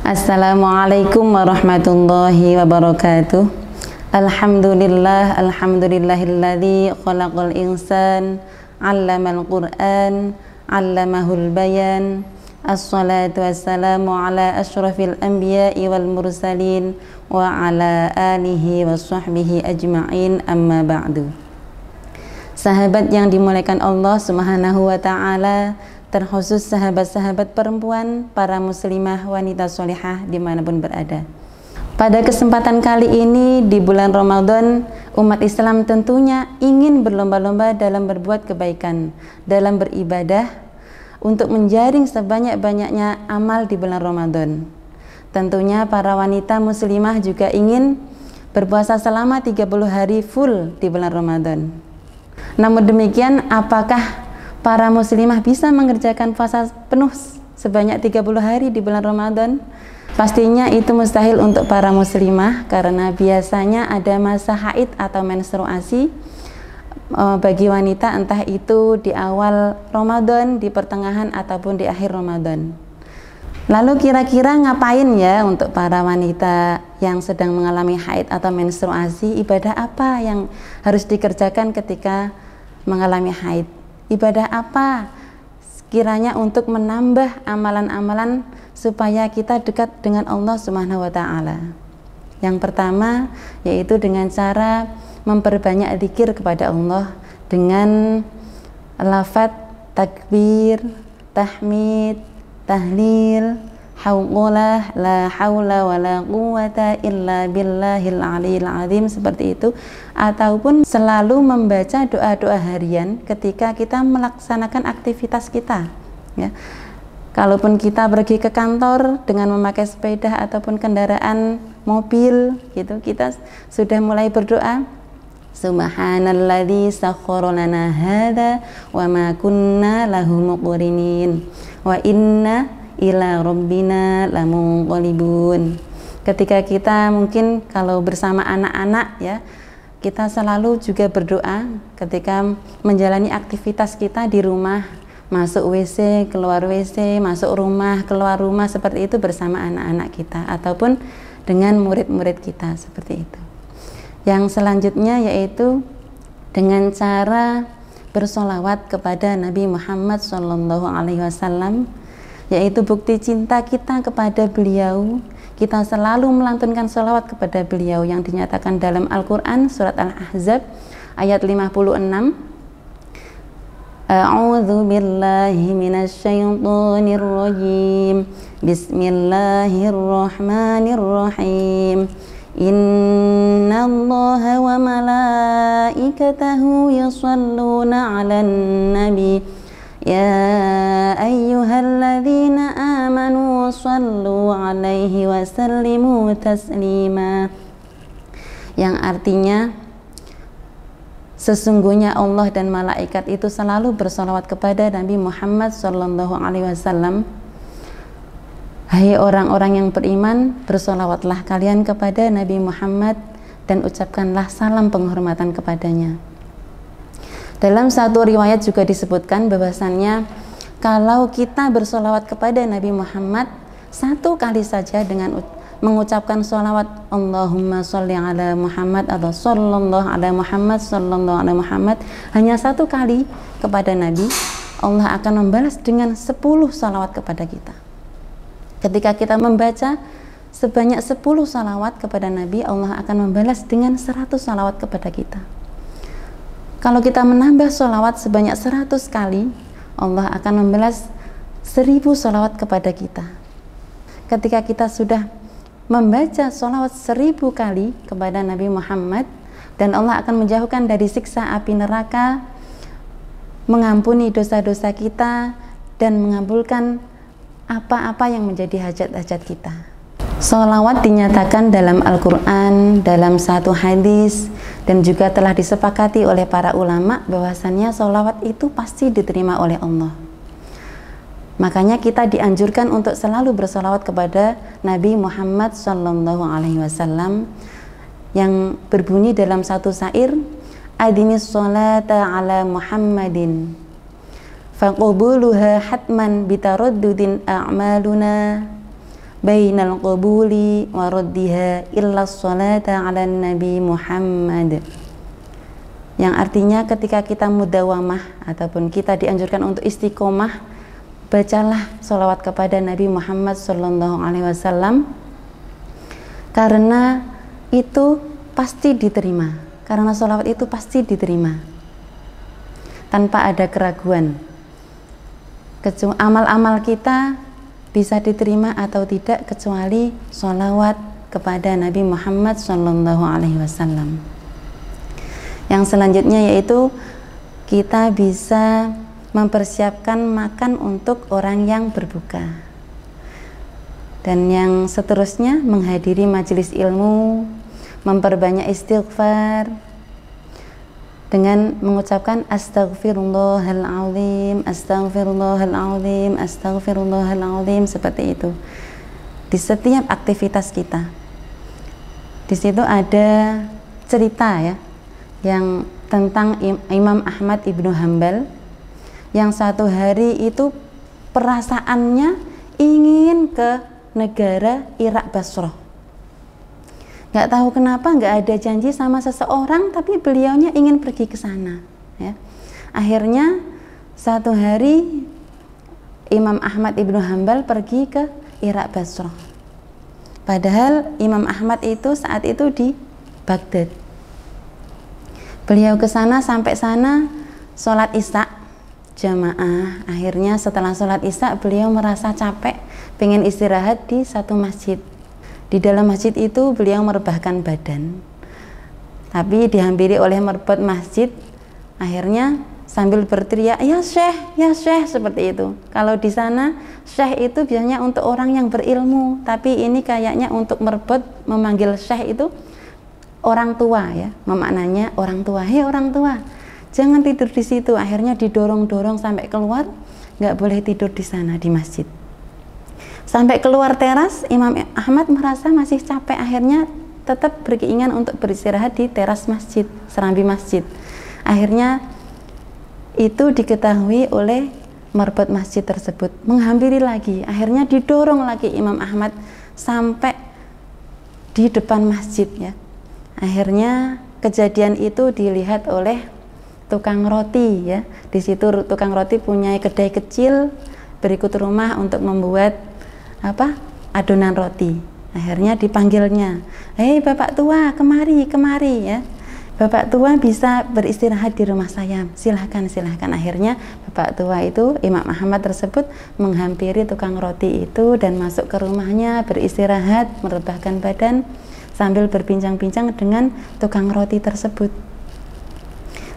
Assalamualaikum warahmatullahi wabarakatuh. Alhamdulillahilladzi khalaqal insan 'allamal Qur'an 'allamahul bayan. Assalatu wassalamu ala asyrafil anbiya'i wal mursalin wa ala alihi washabbihi ajma'in, amma ba'du. Sahabat yang dimuliakan Allah Subhanahu wa ta'ala, terkhusus sahabat-sahabat perempuan, para muslimah, wanita solihah dimanapun berada. Pada kesempatan kali ini di bulan Ramadan, umat Islam tentunya ingin berlomba-lomba dalam berbuat kebaikan, dalam beribadah, untuk menjaring sebanyak-banyaknya amal di bulan Ramadan. Tentunya para wanita muslimah juga ingin berpuasa selama 30 hari full di bulan Ramadan. Namun demikian, apakah para muslimah bisa mengerjakan puasa penuh sebanyak 30 hari di bulan Ramadan? Pastinya itu mustahil untuk para muslimah, karena biasanya ada masa haid atau menstruasi bagi wanita, entah itu di awal Ramadan, di pertengahan, ataupun di akhir Ramadan. Lalu kira-kira ngapain ya untuk para wanita yang sedang mengalami haid atau menstruasi? Ibadah apa yang harus dikerjakan ketika mengalami haid? Ibadah apa kiranya untuk menambah amalan-amalan supaya kita dekat dengan Allah Subhanahu wa ta'ala? Yang pertama yaitu dengan cara memperbanyak zikir kepada Allah dengan lafaz takbir, tahmid, tahlil, haulah, la haula wala quwata illa billahil aliyil azim, seperti itu. Ataupun selalu membaca doa-doa harian ketika kita melaksanakan aktivitas kita, ya. Kalaupun kita pergi ke kantor dengan memakai sepeda ataupun kendaraan mobil gitu, kita sudah mulai berdoa, subhanalladzi sakhkhara lana hadza wa ma kunna lahu muqrinin wa inna ila rabbina lamunqalibun. Ketika kita mungkin kalau bersama anak-anak, ya, kita selalu juga berdoa ketika menjalani aktivitas kita di rumah, masuk WC, keluar WC, masuk rumah, keluar rumah, seperti itu bersama anak-anak kita ataupun dengan murid-murid kita, seperti itu. Yang selanjutnya yaitu dengan cara bersolawat kepada Nabi Muhammad SAW, yaitu bukti cinta kita kepada beliau. Kita selalu melantunkan sholawat kepada beliau yang dinyatakan dalam Al-Quran surat Al-Ahzab ayat 56. A'udzu billahi minasyaitonir rajim. Bismillahirrahmanirrahim. Innallaha wa malaikatahu yashalluna 'alan nabi. Ya ayyuhalladzina amanu shallu alaihi wa sallimu taslima, yang artinya sesungguhnya Allah dan malaikat itu selalu bersolawat kepada Nabi Muhammad SAW. Hai orang-orang yang beriman, bersolawatlah kalian kepada Nabi Muhammad dan ucapkanlah salam penghormatan kepadanya. Dalam satu riwayat juga disebutkan bahwasannya kalau kita bersolawat kepada Nabi Muhammad satu kali saja dengan mengucapkan sholawat Allahumma sholli ala Muhammad atau sallallahu ala Muhammad, sallallahu ala Muhammad, hanya satu kali kepada Nabi, Allah akan membalas dengan 10 sholawat kepada kita. Ketika kita membaca sebanyak 10 sholawat kepada Nabi, Allah akan membalas dengan 100 sholawat kepada kita. Kalau kita menambah sholawat sebanyak 100 kali, Allah akan membalas 1000 sholawat kepada kita. Ketika kita sudah membaca sholawat 1000 kali kepada Nabi Muhammad, dan Allah akan menjauhkan dari siksa api neraka, mengampuni dosa-dosa kita, dan mengabulkan apa-apa yang menjadi hajat-hajat kita. Sholawat dinyatakan dalam Al-Quran, dalam satu hadis, dan juga telah disepakati oleh para ulama bahwasannya sholawat itu pasti diterima oleh Allah. Makanya kita dianjurkan untuk selalu bersolawat kepada Nabi Muhammad SAW, yang berbunyi dalam satu syair, adimis sholata ala Muhammadin faqubuluha hatman bitaraddudin a'maluna bainal qubuli wa raddiha illa sholata ala nabi Muhammad. Yang artinya ketika kita mudawamah ataupun kita dianjurkan untuk istiqomah, bacalah sholawat kepada Nabi Muhammad Sallallahu Alaihi Wasallam, karena itu pasti diterima, karena sholawat itu pasti diterima tanpa ada keraguan. Amal-amal kita bisa diterima atau tidak kecuali sholawat kepada Nabi Muhammad Sallallahu Alaihi Wasallam. Yang selanjutnya yaitu kita bisa mempersiapkan makan untuk orang yang berbuka. Dan yang seterusnya menghadiri majelis ilmu, memperbanyak istighfar dengan mengucapkan astaghfirullahaladzim, astaghfirullahaladzim, astaghfirullahaladzim, seperti itu di setiap aktivitas kita. Di situ ada cerita ya, yang tentang Imam Ahmad Ibnu Hanbal yang satu hari itu perasaannya ingin ke negara Irak Basrah. Nggak tahu kenapa, nggak ada janji sama seseorang, tapi beliaunya ingin pergi ke sana ya. Akhirnya satu hari Imam Ahmad Ibnu Hanbal pergi ke Irak Basrah. Padahal Imam Ahmad itu saat itu di Baghdad. Beliau ke sana, sampai sana sholat isya jamaah. Akhirnya setelah sholat isya beliau merasa capek, pengen istirahat di satu masjid. Di dalam masjid itu beliau merebahkan badan, tapi dihampiri oleh merbot masjid. Akhirnya sambil berteriak, ya syekh, seperti itu. Kalau di sana syekh itu biasanya untuk orang yang berilmu, tapi ini kayaknya untuk merbot memanggil syekh itu orang tua ya, memaknanya orang tua. Hei orang tua, jangan tidur di situ. Akhirnya didorong-dorong sampai keluar, nggak boleh tidur di sana di masjid. Sampai keluar teras, Imam Ahmad merasa masih capek, akhirnya tetap berkeinginan untuk beristirahat di teras masjid, serambi masjid. Akhirnya itu diketahui oleh merbot masjid tersebut, menghampiri lagi. Akhirnya didorong lagi Imam Ahmad sampai di depan masjid ya. Akhirnya kejadian itu dilihat oleh tukang roti ya. Di situ tukang roti punya kedai kecil berikut rumah untuk membuat adonan roti. Akhirnya dipanggilnya, hei bapak tua, kemari ya. Bapak tua bisa beristirahat di rumah saya, silahkan. Akhirnya bapak tua itu, Imam Ahmad tersebut, menghampiri tukang roti itu dan masuk ke rumahnya, beristirahat, merebahkan badan sambil berbincang-bincang dengan tukang roti tersebut.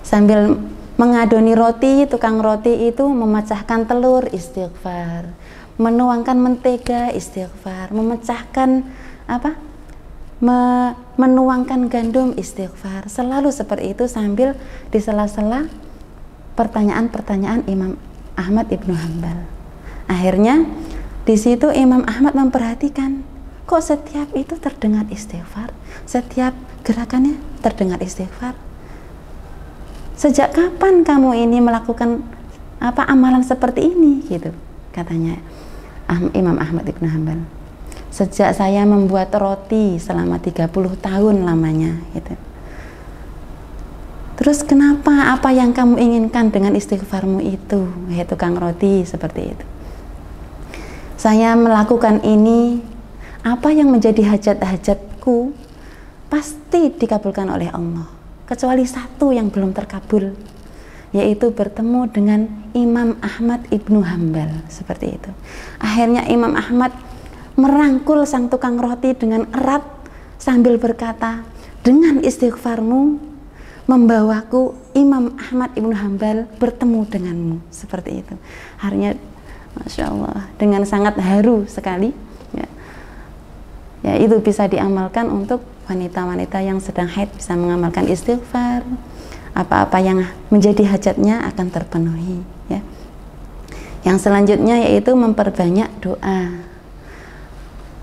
Sambil mengadoni roti, tukang roti itu memecahkan telur, istighfar, menuangkan mentega, istighfar, memecahkan menuangkan gandum, istighfar. Selalu seperti itu sambil di sela-sela pertanyaan-pertanyaan Imam Ahmad Ibnu Hanbal. Akhirnya di situ Imam Ahmad memperhatikan, kok setiap itu terdengar istighfar, setiap gerakannya terdengar istighfar. Sejak kapan kamu ini melakukan amalan seperti ini gitu, katanya Imam Ahmad Ibnu Hanbal. Sejak saya membuat roti selama 30 tahun lamanya gitu. Terus kenapa, apa yang kamu inginkan dengan istighfarmu itu, yaitu tukang roti, seperti itu. Saya melakukan ini, apa yang menjadi hajat-hajatku pasti dikabulkan oleh Allah, kecuali satu yang belum terkabul, yaitu bertemu dengan Imam Ahmad Ibnu Hanbal, seperti itu. Akhirnya Imam Ahmad merangkul sang tukang roti dengan erat sambil berkata, dengan istighfarmu membawaku Imam Ahmad Ibnu Hanbal bertemu denganmu, seperti itu. Akhirnya Masya Allah, dengan sangat haru sekali ya, itu bisa diamalkan untuk wanita-wanita yang sedang haid, bisa mengamalkan istighfar. Apa-apa yang menjadi hajatnya akan terpenuhi ya. Yang selanjutnya yaitu memperbanyak doa.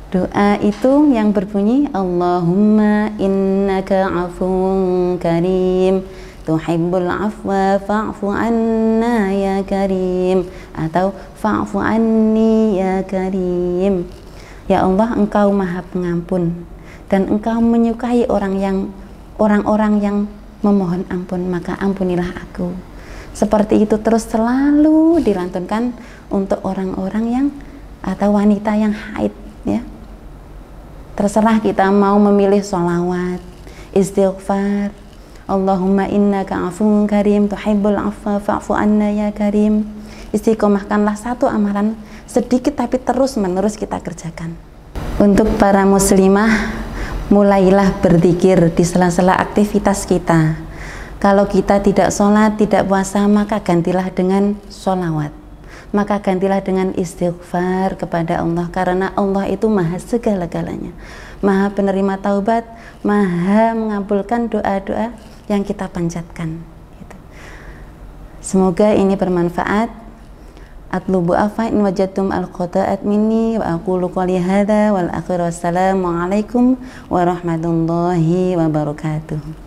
Doa itu yang berbunyi, Allahumma innaka afuwun karim tuhibbul afwa fa'fu anna ya karim, atau fa'fu anni ya karim. Ya Allah, Engkau Maha Pengampun dan Engkau menyukai orang-orang yang memohon ampun, maka ampunilah aku. Seperti itu terus selalu dilantunkan untuk orang-orang yang atau wanita yang haid, ya. Terserah kita mau memilih sholawat, istighfar, Allahumma innaka afuwun karim tuhibbul afwa fa'fu anna ya karim. Istiqomahkanlah satu amalan sedikit tapi terus menerus kita kerjakan. Untuk para muslimah, mulailah berzikir di sela-sela aktivitas kita. Kalau kita tidak sholat, tidak puasa, maka gantilah dengan sholawat, maka gantilah dengan istighfar kepada Allah, karena Allah itu maha segala-galanya, maha penerima taubat, maha mengabulkan doa-doa yang kita panjatkan. Semoga ini bermanfaat. Atlubu afa in wajadtum al-qata'at minni wa aqulu qali hadza wal akhiru wassalamu alaikum warahmatullahi wabarakatuh.